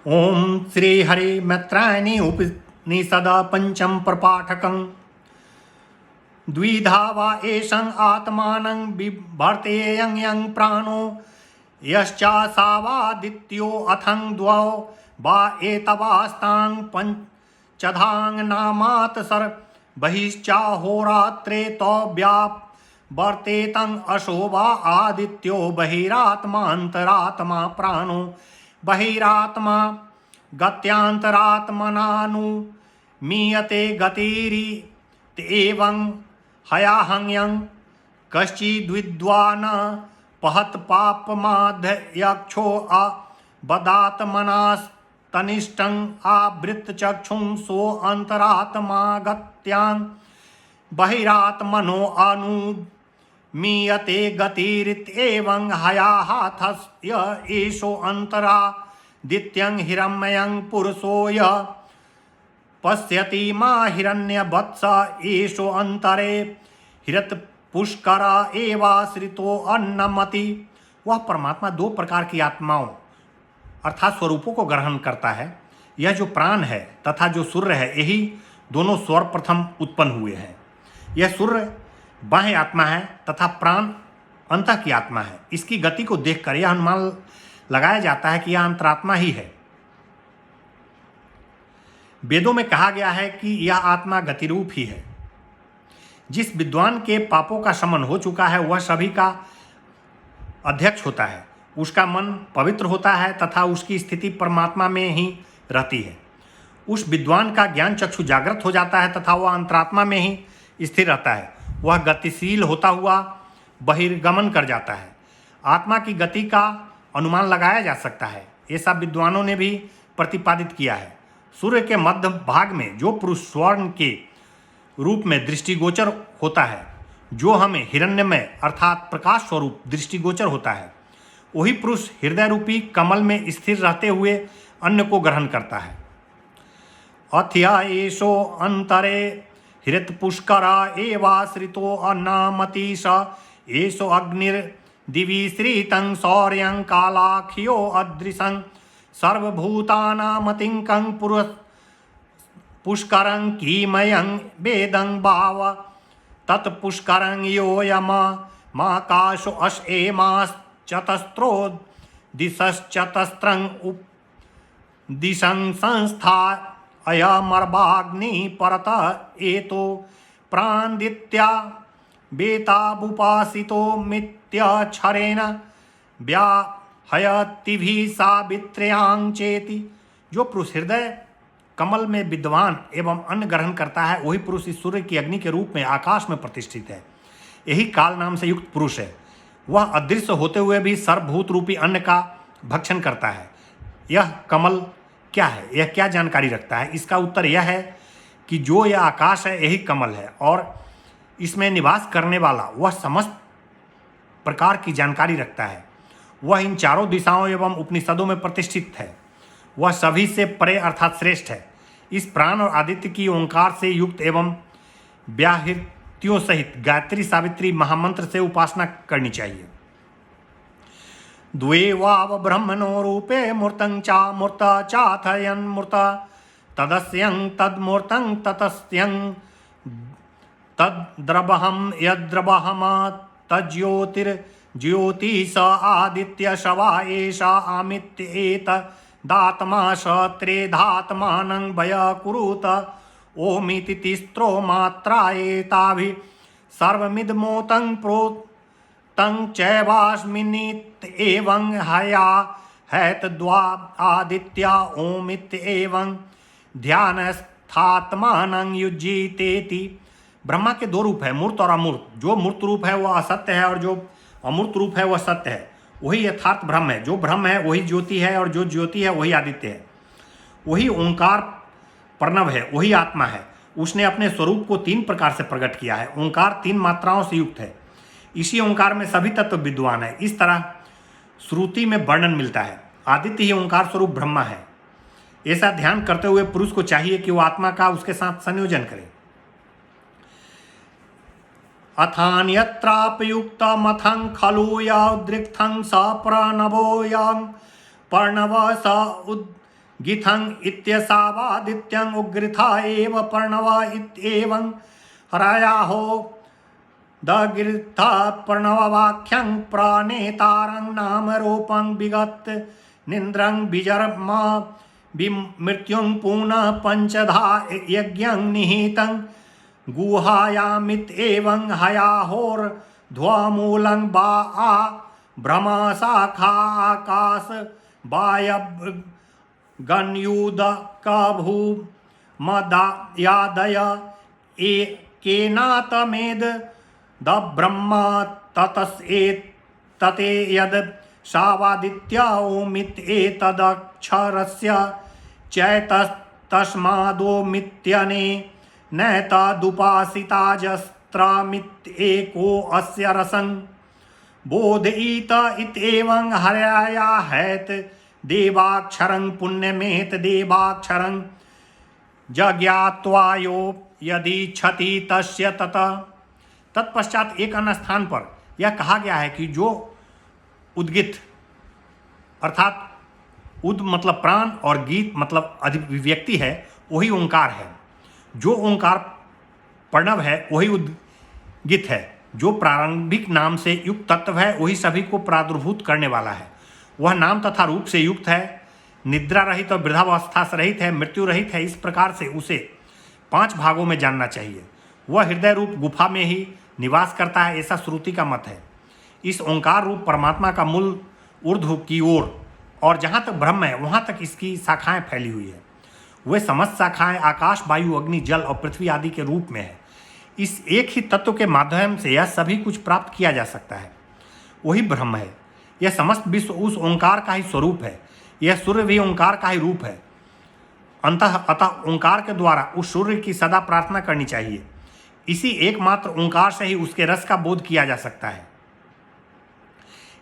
ओम श्री हरि मैत्रायणी उपनिषद पंचम प्रपाठकं द्विधा वा एषं आत्मानं बिभर्तेयं यं प्राणो यश्चासावादित्यो अथं द्वौ वा एतवास्तां पंचधांग नामात् सर बहिश्चाहोरात्रे तो व्यावर्तेतं अशो वा आदित्यो बहिरात्मान्तरात्मा प्राणो बहिरात्मा गत्यांतरात्मनानु मीयते गतिरित्येवं हयाहंयं कश्चिद्विद्वान् पहत पापमाध्यक्षो बदात्मनास्तनिष्ठं आवृत्तचक्षुंसो अंतरात्मा गत्यां बहिरात्मनो मीयते गतिरित्येवं हयाहाथस्य एषो अंतरादित्यं हिरण्मयं पुरुषो य पश्यति मा हिरण्यवत्स एषो अंतरे हिरण्यपुष्कर एवाश्रितो अन्नमति। वह परमात्मा दो प्रकार की आत्माओं अर्थात स्वरूपों को ग्रहण करता है। यह जो प्राण है तथा जो सूर्य है, यही दोनों सर्वप्रथम उत्पन्न हुए हैं। यह सूर्य बाह्य आत्मा है तथा प्राण अंतः की आत्मा है। इसकी गति को देखकर यह अनुमान लगाया जाता है कि यह अंतरात्मा ही है। वेदों में कहा गया है कि यह आत्मा गतिरूप ही है। जिस विद्वान के पापों का शमन हो चुका है वह सभी का अध्यक्ष होता है। उसका मन पवित्र होता है तथा उसकी स्थिति परमात्मा में ही रहती है। उस विद्वान का ज्ञान चक्षु जागृत हो जाता है तथा वह अंतरात्मा में ही स्थिर रहता है। वह गतिशील होता हुआ बहिर्गमन कर जाता है। आत्मा की गति का अनुमान लगाया जा सकता है, ऐसा विद्वानों ने भी प्रतिपादित किया है। सूर्य के मध्य भाग में जो पुरुष स्वर्ण के रूप में दृष्टिगोचर होता है, जो हमें हिरण्यमय अर्थात प्रकाश स्वरूप दृष्टिगोचर होता है, वही पुरुष हृदय रूपी कमल में स्थिर रहते हुए अन्न को ग्रहण करता है। अथया एषो अंतरे हृतपुष्कर एवाश्रितो अन्नामति स एषो अग्निर्दिवि श्रितं शौर्यं कालाख्यो अदृशं सर्वभूतानामतिंकं पुष्करं किमयं वेदं भाव तत्पुष्करं योऽयमाकाशो अश्एमाश्चतस्रो दिशश्चतस्रं दिशं संस्था अयमर्वाग्नि परत एतो प्रान्दित्या बेताबुपासितो मित्यक्षरेण व्याहयतिभिः सावित्र्यां चेति। जो पुरुष हृदय कमल में विद्वान एवं अन्न ग्रहण करता है, वही पुरुष इस सूर्य की अग्नि के रूप में आकाश में प्रतिष्ठित है। यही काल नाम से युक्त पुरुष है। वह अदृश्य होते हुए भी सर्वभूत रूपी अन्न का भक्षण करता है। यह कमल क्या है, यह क्या जानकारी रखता है? इसका उत्तर यह है कि जो यह आकाश है यही कमल है और इसमें निवास करने वाला वह समस्त प्रकार की जानकारी रखता है। वह इन चारों दिशाओं एवं उपनिषदों में प्रतिष्ठित है। वह सभी से परे अर्थात श्रेष्ठ है। इस प्राण और आदित्य की ओंकार से युक्त एवं व्याहृतियों सहित गायत्री सावित्री महामंत्र से उपासना करनी चाहिए। द्वे वाव ब्रह्मणो रूपे मूर्तं चा मूर्त चाथयन् मूर्त तदस्यं तद्मूर्तं ततस्यं तद्द्रवहं यद्द्रवहम तज्ज्योतिर्ज्योति स आदित्य शवा एषा आमित्य एतदात्मा स त्रेधात्मानं भय कुरुत ओमिति तिस्रो मात्रा एताभिः सर्वमिदमोतं प्रोतं चैवास्मिन्नित एवं हया हैतद्वा आदित्या ओमित्येवं ध्यानस्थात्मानं युज्यतेति। ब्रह्मा के दो रूप है, मूर्त और अमूर्त। जो मूर्त रूप है वह असत्य है और जो अमूर्त रूप है वह सत्य है। वही यथार्थ ब्रह्म है। जो ब्रह्म है वही ज्योति है और जो ज्योति है वही आदित्य है। वही ओंकार प्रणव है, वही आत्मा है। उसने अपने स्वरूप को तीन प्रकार से प्रकट किया है। ओंकार तीन मात्राओं से युक्त है। इसी ओंकार में सभी तत्व विद्वान है। इस तरह श्रुति में वर्णन मिलता है। आदित्य ही ओंकार स्वरूप ब्रह्मा है। ऐसा ध्यान करते हुए पुरुष को चाहिए कि वह आत्मा का उसके साथ संयोजन करे। अथान्यत्रापयुक्तमथं खलु यदृक्थं स प्रणवो यं प्रणव स गीथं इत्यसावादित्यं उग्रथा एव प्रणव इत्येवं हरायाहो दगिर्था प्रणववाक्यं प्रणेतारं नाम रूपं विगत निन्द्रं विजर्मा मृत्युं पुनः पंचधा यज्ञं निहितं गुहायामित एवं हयाहोर्ध्वमूलं बा आ भ्रमशाखा आकाश वायव गण्युदकभूमदायादय एकेनातमेद दब्रह्म ततस्ते यद सावादित्य ओमित एतदक्षरस्य चैतस्तस्मादोमित्यने नैतदुपासिताजस्त्रमित एको अस्य रसं बोधयित इत्येवं हर्याया हैत देवाक्षरं पुण्यमेत देवाक्षरं जज्ञात्वायो यदि क्षति तस्य ततः। तत्पश्चात एक अन्य स्थान पर यह कहा गया है कि जो उद्गित अर्थात उद मतलब प्राण और गीत मतलब अभिव्यक्ति है वही ओंकार है। जो ओंकार प्रणव है वही उद्गित है। जो प्रारंभिक नाम से युक्त तत्व है वही सभी को प्रादुर्भूत करने वाला है। वह नाम तथा रूप से युक्त है, निद्रा रहित और वृद्धावस्था से रहित है, मृत्यु रहित है। इस प्रकार से उसे 5 भागों में जानना चाहिए। वह हृदय रूप गुफा में ही निवास करता है, ऐसा श्रुति का मत है। इस ओंकार रूप परमात्मा का मूल ऊर्ध्व की ओर और जहाँ तक ब्रह्म है वहाँ तक इसकी शाखाएं फैली हुई है। वे समस्त शाखाएं आकाश, वायु, अग्नि, जल और पृथ्वी आदि के रूप में है। इस एक ही तत्व के माध्यम से यह सभी कुछ प्राप्त किया जा सकता है। वही ब्रह्म है। यह समस्त विश्व उस ओंकार का ही स्वरूप है। यह सूर्य भी ओंकार का ही रूप है। अतः ओंकार के द्वारा उस सूर्य की सदा प्रार्थना करनी चाहिए। इसी एकमात्र ओंकार से ही उसके रस का बोध किया जा सकता है,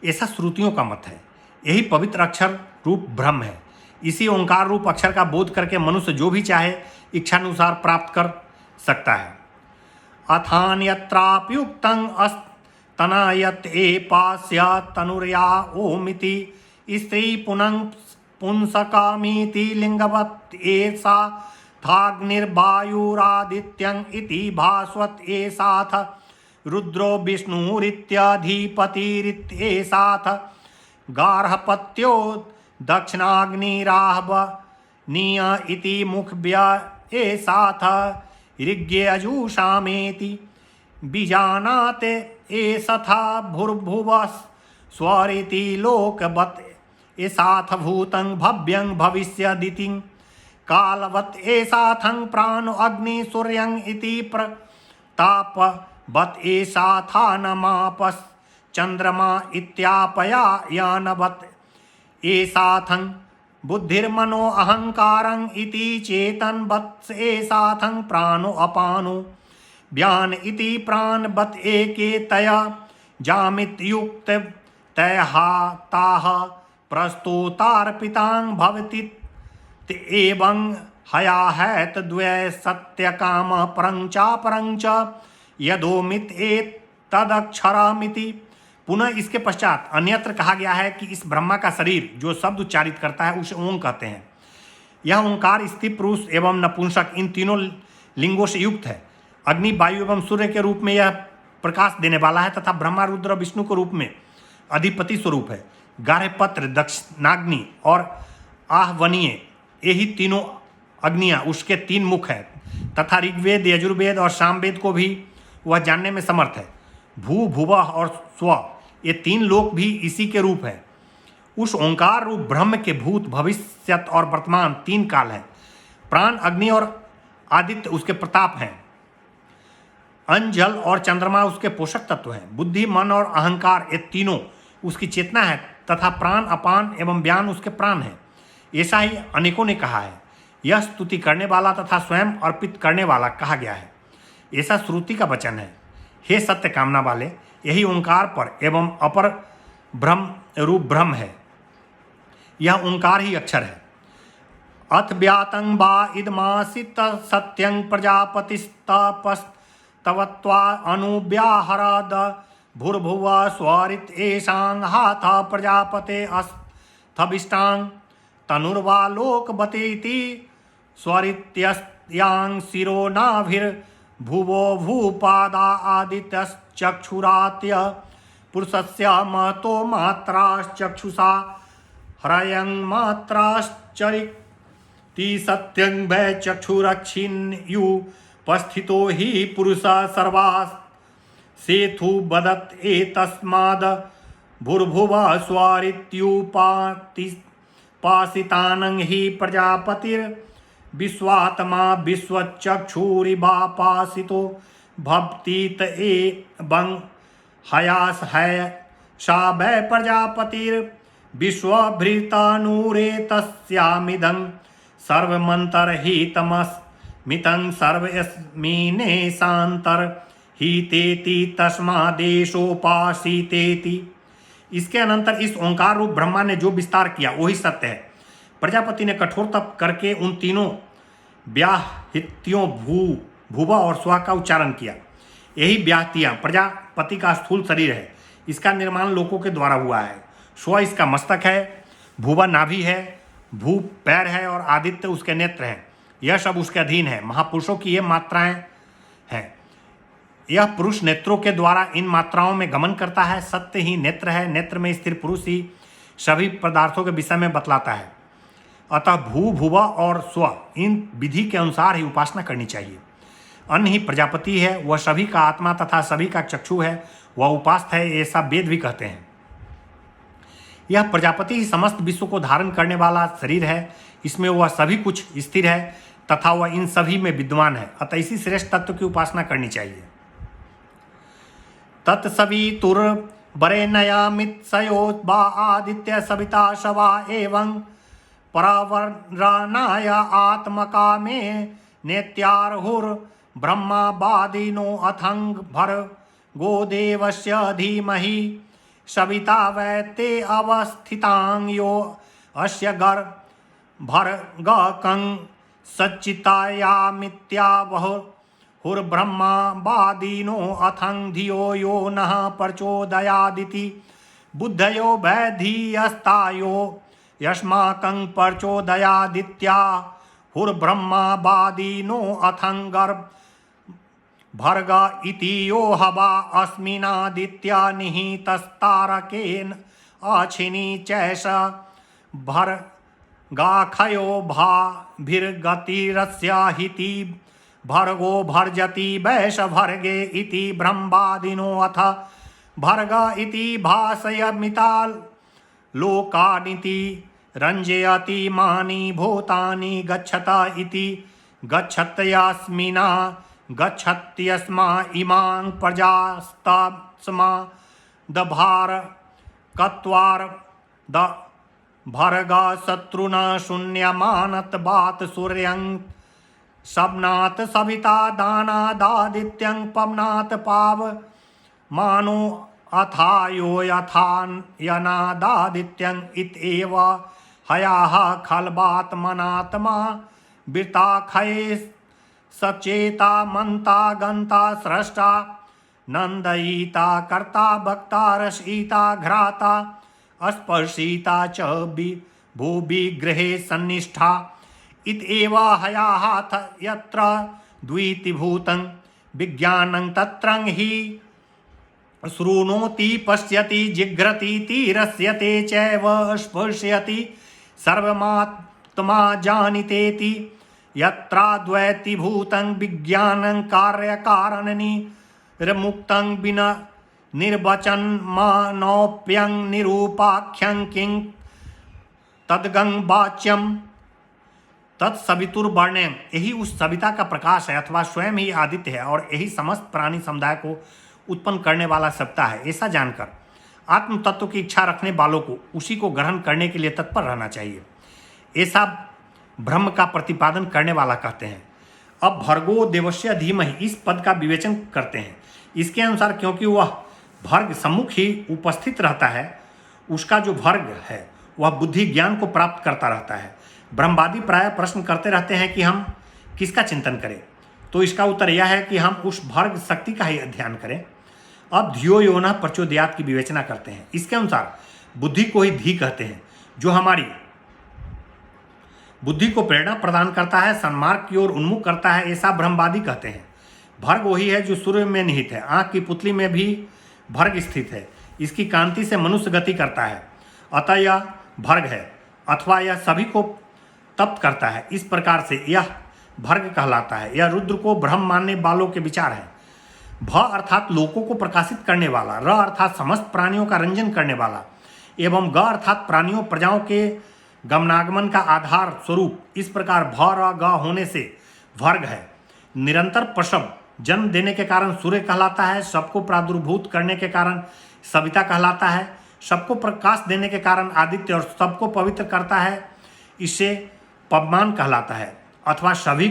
ऐसा श्रुतियों का मत है। यही पवित्र अक्षर रूप ब्रह्म है। इसी ओंकार रूप अक्षर का बोध करके मनुष्य जो भी चाहे इच्छानुसार प्राप्त कर सकता है। अथान्यत्राप्युक्तं अस्तनयत एपास्य तनुर्या ओमिति स्त्री पुंसकामीति लिंगवत् एषा थाग्निर्वायुरादित्यं इति भास्वत् एषाथ रुद्रो विष्णुरित्यधिपतिरित्येषाथ गार्हपत्यो दक्षिणाग्निराहवनीय इति मुखव्य एषाथ ऋग्यजुषामेति बीजानाते एषथा भूर्भुवः स्वरिति लोकवत् एषाथ भूतं भव्यं भविष्यदिति कालवत् एषाथं प्राणो अग्नि सूर्यं इति प्रतापवत् एषाथानमापस् चंद्रमा इत्यापयानवत् एषाथं बुद्धिर्मनो अहंकारं इति चेतनवत् एषाथं प्राणो अपानो व्यान इति प्राणवत् एकेतया जामित्युक्त तयहाताः प्रस्तोतार्पितां भवति एवं हया हैत द्वय सत्यकाम परं च यदोमित एतदक्षरमिति। पुनः इसके पश्चात अन्यत्र कहा गया है कि इस ब्रह्मा का शरीर जो शब्द उच्चारित करता है उसे ओंग कहते हैं। यह ओंकार स्त्री पुरुष एवं नपुंसक इन तीनों लिंगों से युक्त है। अग्नि, वायु एवं सूर्य के रूप में यह प्रकाश देने वाला है तथा ब्रह्मा, रुद्र, विष्णु के रूप में अधिपति स्वरूप है। गार्हपत्र, दक्षिणाग्नि और आहवनीय यही तीनों अग्नियाँ उसके 3 मुख है तथा ऋग्वेद, यजुर्वेद और सामवेद को भी वह जानने में समर्थ है। भू, भुवः और स्व ये 3 लोक भी इसी के रूप है। उस ओंकार रूप ब्रह्म के भूत, भविष्यत और वर्तमान 3 काल है। प्राण, अग्नि और आदित्य उसके प्रताप हैं। अन्न, जल और चंद्रमा उसके पोषक तत्व हैं। बुद्धि, मन और अहंकार ये तीनों उसकी चेतना है तथा प्राण, अपान एवं व्यान उसके प्राण हैं। ऐसा ही अनेकों ने कहा है। यह स्तुति करने वाला तथा स्वयं अर्पित करने वाला कहा गया है, ऐसा श्रुति का वचन है। हे सत्य कामना वाले, यही ओंकार पर एवं अपर ब्रह्म रूप ब्रह्म है। यह ओंकार ही अक्षर है। अथ व्यातं वा इदमासित सत्यं प्रजापतिस्तपस्तवत्वा अनुव्याहरद भूर्भुवः स्वरित एषां हाथ प्रजापते अस्थविष्टां तनुर्वा लोकवतीति स्वरित्यस्यांग शिरो नाभिर्भुवो भूपादा आदित्यश्चक्षुरात्य पुरुषस्य महतो मात्राश्चक्षुषा ह्रयं मात्राश्चरिति सत्यं वै चक्षुरक्षिण्युपस्थितो हि पुरुषः सर्वासेथु वदत् एतस्माद् भूर्भुवः स्वारित्युपासितानं हि प्रजापतिर्विश्वात्मा विश्वचक्षुरिवापासितो भवतीत एवं हयास है सा वै प्रजापतिर्विश्वभृतानुरेतस्यामिदं सर्वमन्तर्हितमस्मितं सर्वस्मिन्नेशान्तर्हितेति तस्मादेशोपासितेति। इसके अनंतर इस ओंकार रूप ब्रह्मा ने जो विस्तार किया वही सत्य है। प्रजापति ने कठोर तप करके उन तीनों व्याहृतियों भूवा और स्वा का उच्चारण किया। यही व्याहतियाँ प्रजापति का स्थूल शरीर है। इसका निर्माण लोकों के द्वारा हुआ है। स्व इसका मस्तक है, भूवा नाभि है, भू पैर है और आदित्य उसके नेत्र हैं। यह सब उसके अधीन है। महापुरुषों की ये मात्राएं हैं। यह पुरुष नेत्रों के द्वारा इन मात्राओं में गमन करता है। सत्य ही नेत्र है। नेत्र में स्थिर पुरुष ही सभी पदार्थों के विषय में बतलाता है। अतः भू भुवा और स्व इन विधि के अनुसार ही उपासना करनी चाहिए। अन्न ही प्रजापति है। वह सभी का आत्मा तथा सभी का चक्षु है। वह उपास्त है, ऐसा वेद भी कहते हैं। यह प्रजापति ही समस्त विश्व को धारण करने वाला शरीर है। इसमें वह सभी कुछ स्थिर है तथा वह इन सभी में विद्यमान है। अतः इसी श्रेष्ठ तत्व की उपासना करनी चाहिए। तत्सवितुर्वरेण्यमित्सयो वा आदित्य सविता शवा एवं परावरणाय आत्मका में नेत्यार्हुर्ब्रह्मा वादिनो अथंग भर्गो देवस्य धीमहि सविता वै ते अवस्थितां यो अस्य भर्गकं सच्चितायामित्यावहुर्ब्रह्मा वादिनो अथं धियो यो नः प्रचोदयादिति बुद्धयो वैधीयस्तायो यस्माकं प्रचोदयादित्याहुर्ब्रह्मा वादिनो अथं भर्ग इति यो हवा अस्मिनादित्या निहितस्तारकेन अछिनि चैष भर्गाखयो भाभिर्गतिरस्य हिति भर्गो भर्जति वैश भर्गे इति ब्रह्मवादिनो अथ भर्ग इति भासयमिता लोकानिति रञ्जयति मानि भूतानि गच्छत इति गच्छत्यस्मिना गच्छत्यस्मा इमां प्रजास्तस्मा दभार कत्वार द भर्ग शत्रुना शून्यमानत बात सूर्यं शब्नात् सविता दानादादित्यं पवनात् पाव मानो अथायो यथायनादादित्यं इत्येव हयाः खल्वात्मनात्मा वृताखये सचेता मंता गंता स्रष्टा नंदयिता कर्ता भक्ता रसयिता घ्राता स्पर्शिता च भूविग्रहे सन्निष्ठा इत्येव हयाः यत्र द्वितीभूतं विज्ञानं तत्रं हि शृणोति पश्यति जिघ्रतीति रस्यते चैव स्पर्शयति सर्वमात्मा जानितेति यत्राद्वैतीभूतं विज्ञानं कार्यकारणनिर्मुक्तं विना निर्वचनमनोप्यं निरूपाख्यं किं तद्गं वाच्यं तत्सवितुर्वर्ण्यं। यही उस सविता का प्रकाश है अथवा स्वयं ही आदित्य है और यही समस्त प्राणी समुदाय को उत्पन्न करने वाला सत्ता है। ऐसा जानकर आत्म तत्व की इच्छा रखने वालों को उसी को ग्रहण करने के लिए तत्पर रहना चाहिए। ऐसा ब्रह्म का प्रतिपादन करने वाला कहते हैं। अब भर्गो देवस्य धीमहि इस पद का विवेचन करते हैं। इसके अनुसार क्योंकि वह भर्ग सम्मुख ही उपस्थित रहता है, उसका जो भर्ग है वह बुद्धि ज्ञान को प्राप्त करता रहता है। ब्रह्मवादी प्राय प्रश्न करते रहते हैं कि हम किसका चिंतन करें, तो इसका उत्तर यह है कि हम उस भर्ग शक्ति का ही अध्ययन करें। अब धियो योना प्रचोदयात की विवेचना करते हैं। इसके अनुसार बुद्धि को ही धी कहते हैं, जो हमारी बुद्धि को प्रेरणा प्रदान करता है, सन्मार्ग की ओर उन्मुख करता है, ऐसा ब्रह्मवादी कहते हैं। भर्ग वही है जो सूर्य में निहित है। आँख की पुतली में भी भर्ग स्थित है। इसकी कांति से मनुष्य गति करता है, अतः यह भर्ग है, अथवा यह सभी को तप्त करता है। इस प्रकार से यह भर्ग कहलाता है। यह रुद्र को ब्रह्म मानने वालों के विचार है। भ अर्थात लोकों को प्रकाशित करने वाला, र अर्थात समस्त प्राणियों का रंजन करने वाला, एवं ग अर्थात प्राणियों प्रजाओं के गमनागमन का आधार स्वरूप। इस प्रकार भ र ग होने से भर्ग है। निरंतर प्रसव जन्म देने के कारण सूर्य कहलाता है। सबको प्रादुर्भूत करने के कारण सविता कहलाता है। सबको प्रकाश देने के कारण आदित्य और सबको पवित्र करता है, इससे पवमान कहलाता है। अथवा सभी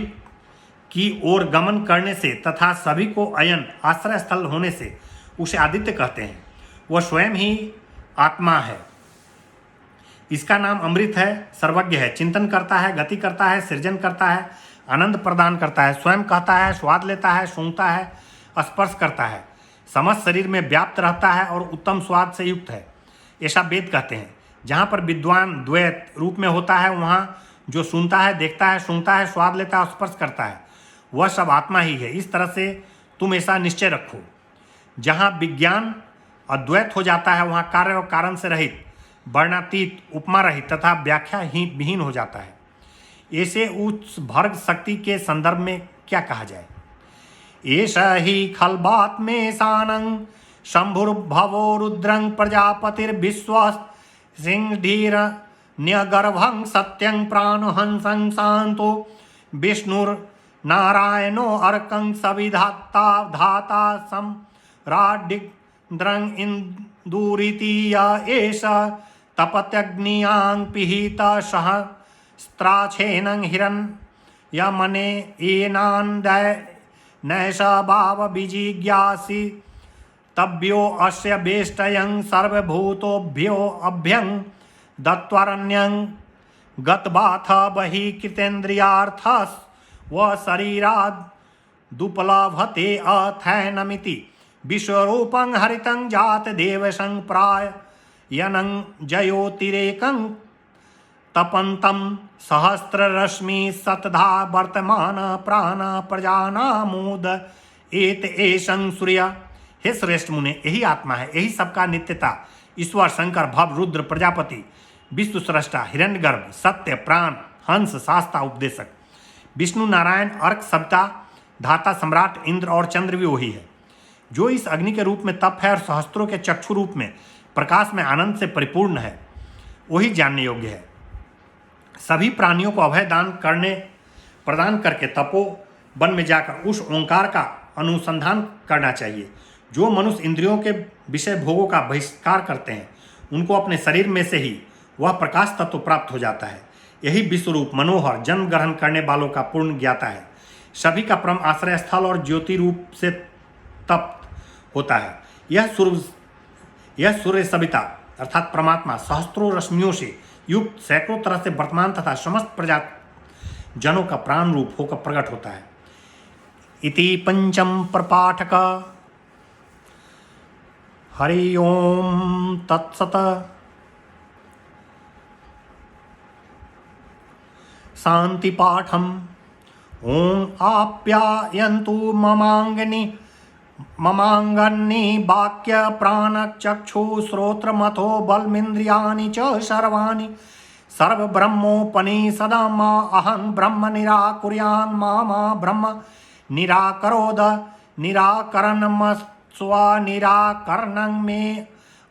की ओर गमन करने से तथा सभी को अयन आश्रय स्थल होने से उसे आदित्य कहते हैं। वह स्वयं ही आत्मा है। इसका नाम अमृत है, सर्वज्ञ है, चिंतन करता है, गति करता है, सृजन करता है, आनंद प्रदान करता है, स्वयं कहता है, स्वाद लेता है, सूंघता है, स्पर्श करता है, समस्त शरीर में व्याप्त रहता है और उत्तम स्वाद से युक्त है, ऐसा वेद कहते हैं। जहाँ पर विद्वान द्वैत रूप में होता है, वहाँ जो सुनता है, देखता है, सूंघता है, स्वाद लेता है, स्पर्श करता है, वह सब आत्मा ही है। इस तरह से तुम ऐसा निश्चय रखो। जहाँ विज्ञान अद्वैत हो जाता है, वहाँ कार्य और कारण से रहित, वर्णातीत, उपमा रहित तथा व्याख्या ही विहीन हो जाता है। ऐसे उस भर्ग शक्ति के संदर्भ में क्या कहा जाए? एषा ही खल्बात्मेशानं शंभुर्भवो रुद्रं प्रजापतिर्विश्व सिंहधीर न्यगर्भं सत्यं प्राणहंसं शांतो विष्णुर्नारायणो अर्कं सविधाता धाता सम्राडिन्द्रं इंदुरिति एष तपत्यग्नियां पिहिता सहस्त्राक्षेणं हिरण्यमने एनान्दय नैष भाव विजिज्ञासी तभ्यो अस्य वेष्टयं सर्वभूतोभ्यो अभ्यं दत्वारण्यं गतबाथ बहि कृतेन्द्रियार्थस् व शरीराद् दुपलभते अथैनमिति विश्वरूपं हरितं जात देवसं प्रायनं जयोतिरेकं तपन्तं सहस्ररश्मि सतधा वर्तमान प्राण प्रजानामोद एत एषं सूर्य। हे श्रेष्ठ मुने, यही आत्मा है, यही सबका नित्यता, ईश्वर, शंकर, भव, रुद्र, प्रजापति, विश्व स्रष्टा, हिरण्यगर्भ, सत्य, प्राण, हंस, शास्ता, उपदेशक, विष्णु, नारायण, अर्क, सविता, धाता, सम्राट, इंद्र और चंद्र भी वही है जो इस अग्नि के रूप में तप है और सहस्त्रों के चक्षु रूप में प्रकाश में आनंद से परिपूर्ण है। वही जानने योग्य है। सभी प्राणियों को अभय दान प्रदान करके तपोवन में जाकर उस ओंकार का अनुसंधान करना चाहिए। जो मनुष्य इंद्रियों के विषय भोगों का बहिष्कार करते हैं, उनको अपने शरीर में से ही वह प्रकाश तत्व प्राप्त हो जाता है। यही विश्वरूप मनोहर जन्म ग्रहण करने वालों का पूर्ण ज्ञाता है। सभी का परम आश्रय स्थल और ज्योति रूप से तप्त होता है। यह सूर्य सविता अर्थात परमात्मा सहस्त्रों रश्मियों से युक्त सैकड़ों तरह से वर्तमान तथा समस्त प्रजा जनों का प्राण रूप होकर प्रकट होता है। इति पंचम प्रपाठक। हरि ओम तत्सत। शांति पाठम। ओम आप्यायन्तु ममांगनी वाक्य प्राणचक्षु श्रोत्रमथो बलमिन्द्रियाणि च सर्वाणि सर्वब्रह्मोपनिषदा मा अहं ब्रह्म निराकुर्यां मा ब्रह्म निराकरोद निराकरणं मे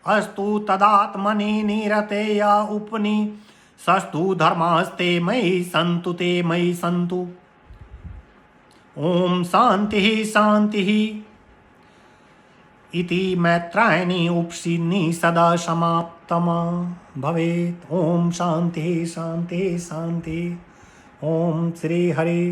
अस्तु तदात्मनि निरतेय उपनिषस्तु धर्मास्ते मयि सन्तु ते मयि सन्तु। ओम शांति शांति। इति मैत्रायणी उपनिषदा समाप्तम भवेत्। ओम शांति शांति शांति। ओम श्री हरि।